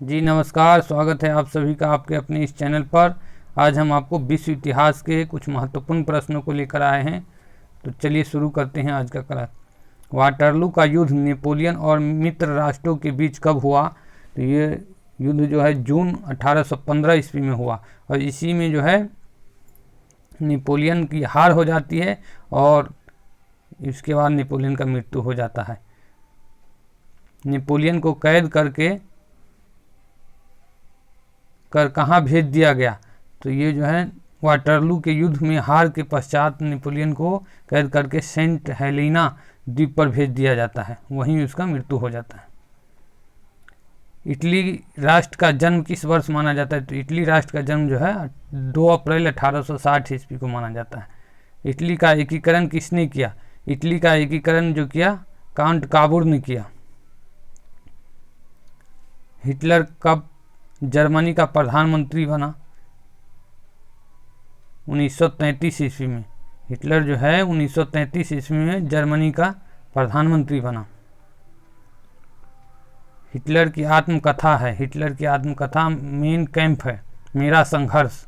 जी नमस्कार, स्वागत है आप सभी का आपके अपने इस चैनल पर। आज हम आपको विश्व इतिहास के कुछ महत्वपूर्ण प्रश्नों को लेकर आए हैं। तो चलिए शुरू करते हैं आज का क्लास। वाटरलू का युद्ध नेपोलियन और मित्र राष्ट्रों के बीच कब हुआ? तो ये युद्ध जो है जून 1815 ईस्वी में हुआ और इसी में जो है नेपोलियन की हार हो जाती है और इसके बाद नेपोलियन का मृत्यु हो जाता है। नेपोलियन को कैद करके कहाँ भेज दिया गया? तो ये जो है वाटरलू के युद्ध में हार के पश्चात नेपोलियन को कैद करके सेंट हेलेना द्वीप पर भेज दिया जाता है, वहीं उसका मृत्यु हो जाता है। इटली राष्ट्र का जन्म किस वर्ष माना जाता है? तो इटली राष्ट्र का जन्म जो है 2 अप्रैल 1860 ईस्वी को माना जाता है। इटली का एकीकरण किसने किया? इटली का एकीकरण जो किया कांट काबुर ने किया। हिटलर कब जर्मनी का प्रधानमंत्री बना? 1933 ईस्वी में। हिटलर जो है 1933 ईस्वी में जर्मनी का प्रधानमंत्री बना। हिटलर की आत्मकथा है, हिटलर की आत्मकथा मेन कैंप है, मेरा संघर्ष।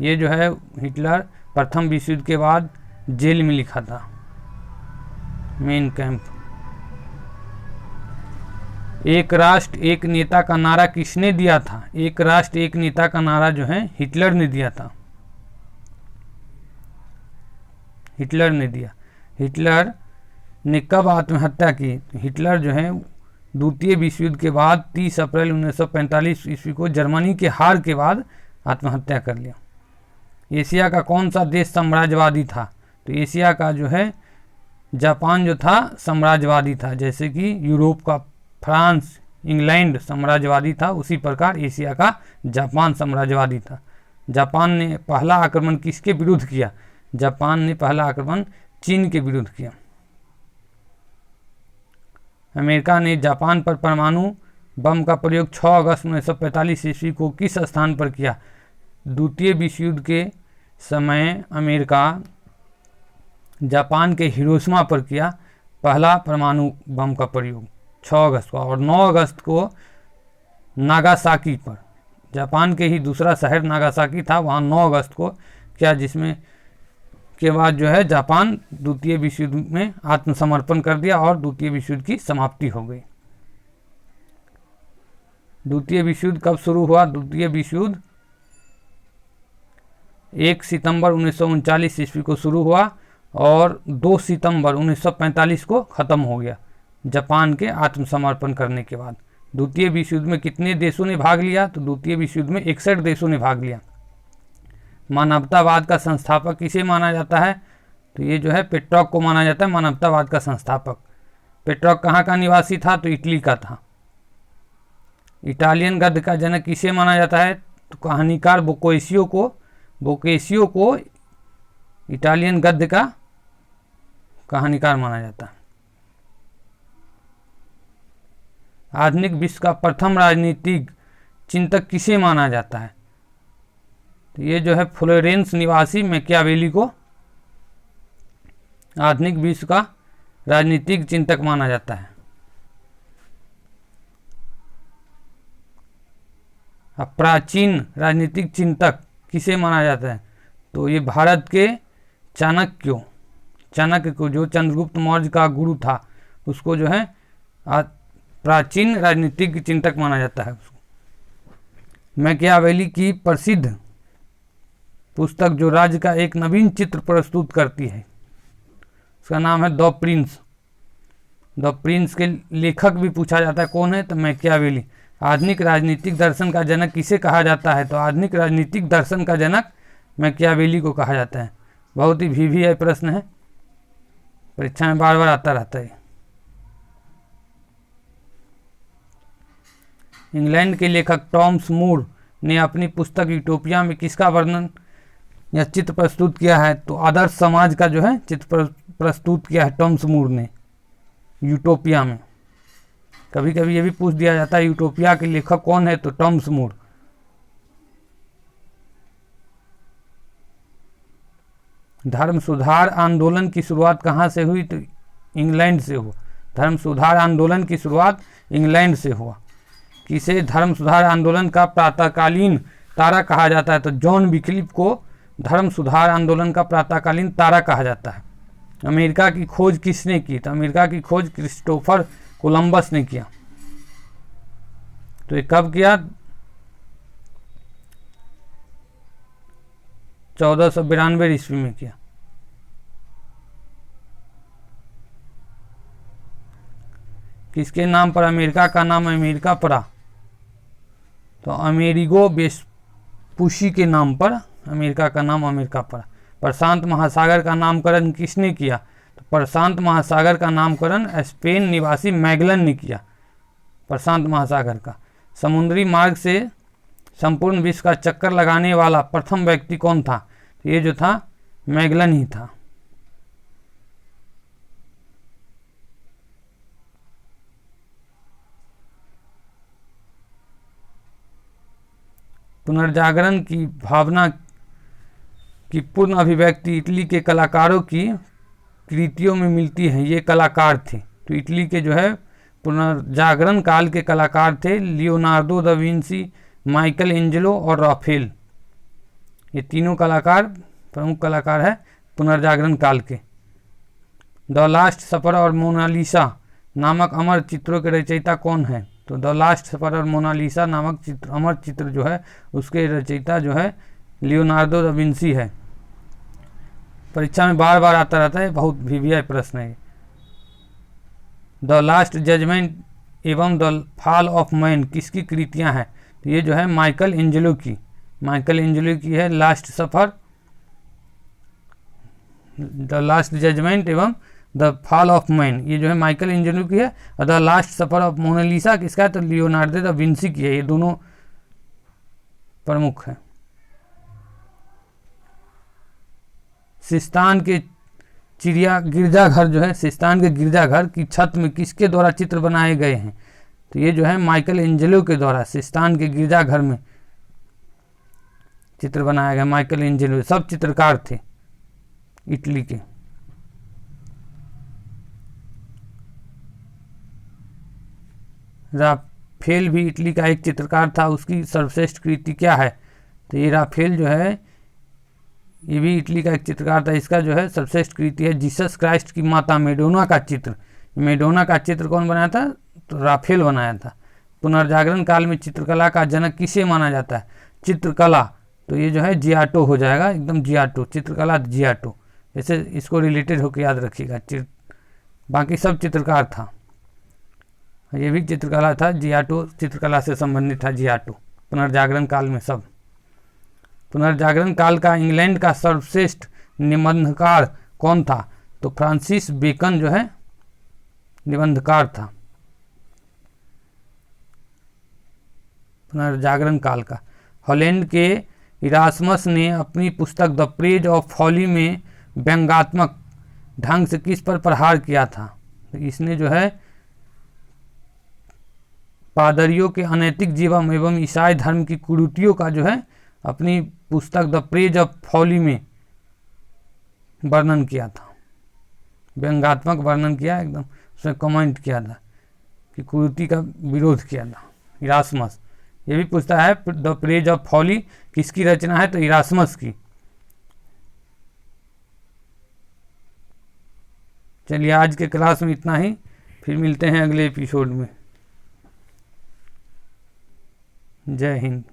ये जो है हिटलर प्रथम विश्व युद्ध के बाद जेल में लिखा था, मेन कैंप। एक राष्ट्र एक नेता का नारा किसने दिया था? एक राष्ट्र एक नेता का नारा जो है हिटलर ने दिया था, हिटलर ने दिया। हिटलर ने कब आत्महत्या की? हिटलर जो है द्वितीय विश्व युद्ध के बाद 30 अप्रैल 1945 ईस्वी को जर्मनी के हार के बाद आत्महत्या कर लिया। एशिया का कौन सा देश साम्राज्यवादी था? तो एशिया का जो है जापान जो था साम्राज्यवादी था, जैसे कि यूरोप का फ्रांस इंग्लैंड साम्राज्यवादी था, उसी प्रकार एशिया का जापान साम्राज्यवादी था। जापान ने पहला आक्रमण किसके विरुद्ध किया? जापान ने पहला आक्रमण चीन के विरुद्ध किया। अमेरिका ने जापान पर परमाणु बम का प्रयोग 6 अगस्त 1945 ईस्वी को किस स्थान पर किया? द्वितीय विश्व युद्ध के समय अमेरिका जापान के हिरोशिमा पर किया पहला परमाणु बम का प्रयोग 6 अगस्त को, और 9 अगस्त को नागासाकी पर, जापान के ही दूसरा शहर नागासाकी था, वहाँ 9 अगस्त को क्या, जिसमें के बाद जो है जापान द्वितीय विश्व युद्ध में आत्मसमर्पण कर दिया और द्वितीय विश्व युद्ध की समाप्ति हो गई। द्वितीय विश्व युद्ध कब शुरू हुआ? द्वितीय विश्व युद्ध 1 सितंबर 1939 ईस्वी को शुरू हुआ और 2 सितंबर 1945 को ख़त्म हो गया, जापान के आत्मसमर्पण करने के बाद। द्वितीय विश्व युद्ध में कितने देशों ने भाग लिया? तो द्वितीय विश्व युद्ध में 61 देशों ने भाग लिया। मानवतावाद का संस्थापक किसे माना जाता है? तो ये जो है पेट्रॉक को माना जाता है मानवतावाद का संस्थापक। पेट्रॉक कहाँ का निवासी था? तो इटली का था। इटालियन गद्य का जनक किसे माना जाता है? तो कहानीकार बोकेशियो को इटालियन गद्य का कहानीकार माना जाता है। आधुनिक विश्व का प्रथम राजनीतिक चिंतक किसे माना जाता है? तो ये जो है फ्लोरेंस निवासी मैकियावेली को आधुनिक विश्व का राजनीतिक चिंतक माना जाता है। अब प्राचीन राजनीतिक चिंतक किसे माना जाता है? तो ये भारत के चाणक्य को, जो चंद्रगुप्त मौर्य का गुरु था, उसको जो है प्राचीन राजनीतिक चिंतक माना जाता है उसको। मैकियावेली की प्रसिद्ध पुस्तक जो राज्य का एक नवीन चित्र प्रस्तुत करती है, उसका नाम है द प्रिंस। द प्रिंस के लेखक भी पूछा जाता है कौन है? तो मैकियावेली। आधुनिक राजनीतिक दर्शन का जनक किसे कहा जाता है? तो आधुनिक राजनीतिक दर्शन का जनक मैकियावेली को कहा जाता है। बहुत ही VVI प्रश्न है, परीक्षा में बार बार आता रहता है। इंग्लैंड के लेखक टॉमस मूर ने अपनी पुस्तक यूटोपिया में किसका वर्णन या चित्र प्रस्तुत किया है? तो आदर्श समाज का जो है चित्र प्रस्तुत किया है टॉमस मूर ने यूटोपिया में। कभी कभी ये भी पूछ दिया जाता है यूटोपिया के लेखक कौन है? तो टॉमस मूर। धर्म सुधार आंदोलन की शुरुआत कहाँ से हुई? तो इंग्लैंड से हुआ। धर्म सुधार आंदोलन की शुरुआत इंग्लैंड से हुआ। किसे धर्म सुधार आंदोलन का प्रातःकालीन तारा कहा जाता है? तो जॉन विक्लिफ को धर्म सुधार आंदोलन का प्रातःकालीन तारा कहा जाता है। अमेरिका की खोज किसने की? तो अमेरिका की खोज क्रिस्टोफर कोलंबस ने किया। तो ये कब किया? 1492 ईस्वी में किया। किसके नाम पर अमेरिका का नाम अमेरिका पड़ा? तो अमेरिगो वेस्पुसी के नाम पर अमेरिका का नाम अमेरिका पड़ा। प्रशांत महासागर का नामकरण किसने किया? तो प्रशांत महासागर का नामकरण स्पेन निवासी मैगलन ने किया। प्रशांत महासागर का। समुद्री मार्ग से संपूर्ण विश्व का चक्कर लगाने वाला प्रथम व्यक्ति कौन था? तो ये जो था मैगलन ही था। पुनर्जागरण की भावना की पूर्ण अभिव्यक्ति इटली के कलाकारों की कृतियों में मिलती है। ये कलाकार थे, तो इटली के जो है पुनर्जागरण काल के कलाकार थे Leonardo da Vinci, Michael Angelo और राफेल। ये तीनों कलाकार प्रमुख कलाकार है पुनर्जागरण काल के। द लास्ट सफर और मोनालिसा नामक अमर चित्रों के रचयिता कौन है? तो द लास्ट सफर और मोनालिसा नामक चित्र अमर चित्र जो है उसके रचयिता जो है लियोनार्डो दा विंसी है। परीक्षा में बार बार आता रहता है, बहुत वीवीआई प्रश्न है। द लास्ट जजमेंट एवं द फॉल ऑफ मैन किसकी कृतियां हैं? तो ये जो है माइकल एंजेलो की है last supper, the last judgement एवं द फॉल ऑफ मैन, ये जो है माइकल एंजेलो की है। और the last supper of Mona Lisa किसका है? तो लियोनार्डो दा विंसी की है। ये दोनों प्रमुख हैं। सिस्तान के गिरजाघर जो है, सिस्तान के गिरजाघर की छत में किसके द्वारा चित्र बनाए गए हैं? तो ये जो है माइकल एंजेलो के द्वारा सिस्तान के गिरजाघर में चित्र बनाया गया। माइकल एंजेलो सब चित्रकार थे इटली के। राफेल भी इटली का एक चित्रकार था। उसकी सर्वश्रेष्ठ कृति क्या है? तो ये राफेल जो है ये भी इटली का एक चित्रकार था। इसका जो है सर्वश्रेष्ठ कृति है जीसस क्राइस्ट की माता मेडोना का चित्र। मेडोना का चित्र कौन बनाया था? तो राफेल बनाया था। पुनर्जागरण काल में चित्रकला का जनक किसे माना जाता है? चित्रकला, तो ये जो है जियाटो हो जाएगा, एकदम जियाटो। चित्रकला जियाटो, ऐसे इसको रिलेटेड होकर याद रखिएगा। बाकी सब चित्रकार था, ये भी चित्रकला था। जियाटो चित्रकला से संबंधित था। जियाटो पुनर्जागरण काल में सब। पुनर्जागरण काल का इंग्लैंड का सर्वश्रेष्ठ निबंधकार कौन था? तो फ्रांसिस बेकन जो है निबंधकार था पुनर्जागरण काल का। हॉलैंड के इरास्मस ने अपनी पुस्तक द प्रेज ऑफ फॉली में व्यंग्यात्मक ढंग से किस पर प्रहार किया था? तो इसने जो है पादरियों के अनैतिक जीवन एवं ईसाई धर्म की कुरीतियों का जो है अपनी पुस्तक द प्रेज ऑफ फॉली में वर्णन किया था। व्यंग्यात्मक वर्णन किया, एकदम उसमें कमेंट किया था कि कुरीति का विरोध किया था इरास्मस। ये भी पूछता है द प्रेज ऑफ फॉली किसकी रचना है? तो इरास्मस की। चलिए आज के क्लास में इतना ही, फिर मिलते हैं अगले एपिसोड में। जय हिंद।